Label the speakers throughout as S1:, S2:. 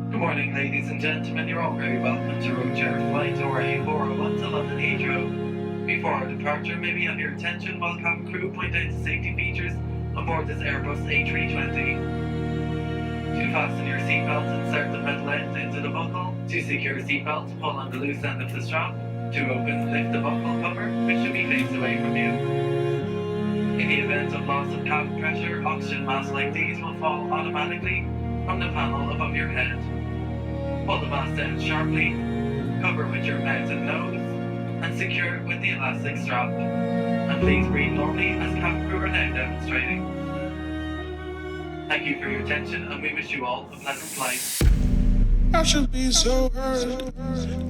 S1: Good morning, ladies and gentlemen. You're all very welcome to Roadshare Flight ORA401 to London Heathrow. Before our departure, may we have your attention while cabin crew point out the safety features on board this Airbus A320. To fasten your seatbelt, insert the metal end into the buckle. To secure a seatbelt, pull on the loose end of the strap. To open, lift the buckle cover, which should be faced away from you. In the event of loss of cabin pressure, oxygen masks like these will fall automatically from the panel above your head. Pull the mask down sharply, cover with your mouth and nose, and secure it with the elastic strap. And please breathe normally as cabin crew are now demonstrating. Thank you for your attention, and we wish you all a pleasant flight.
S2: I should be so hurt,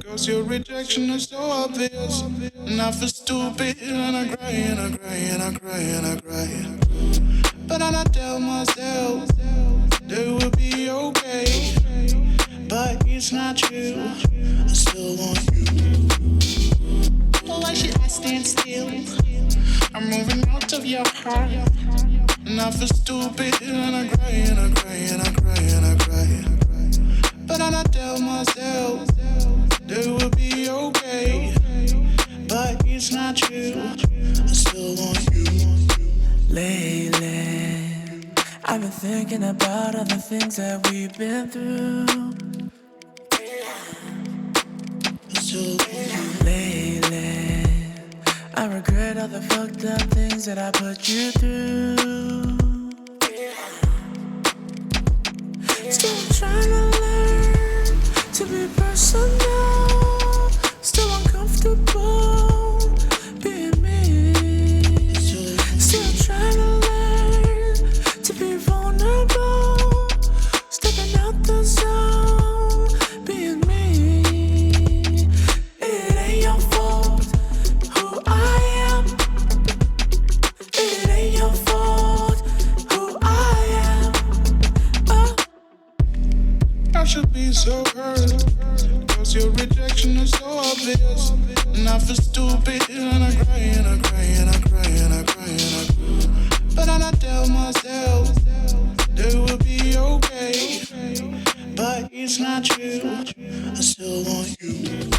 S2: cause your rejection is so obvious. And I feel stupid, and I cry, and I cry, and I cry, and I cry. But then I tell myself that it will be okay. But it's not true, I still want you. Why should I stand still? I'm moving out of your heart. And I feel stupid, and I cry, and I cry, and I cry, and I cry. But then I tell myself that it will be okay. But it's not true, I still want you.
S3: Lately, I've been thinking about all the things that we've been through. Lately, I regret all the fucked up things that I put you through. Still trying to learn to be personal. Still uncomfortable being me. Still trying to learn to be vulnerable. Stepping out the zone, being me. It ain't your fault who I am. It ain't your fault who I am.
S2: I should be so hurt, cause your rejection is so obvious. And I feel stupid, and I cry, and I cry, and I cry, and I cry, and I cry. But then I tell myself that it will be okay. But it's not true, I still want you.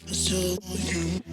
S2: I still want you.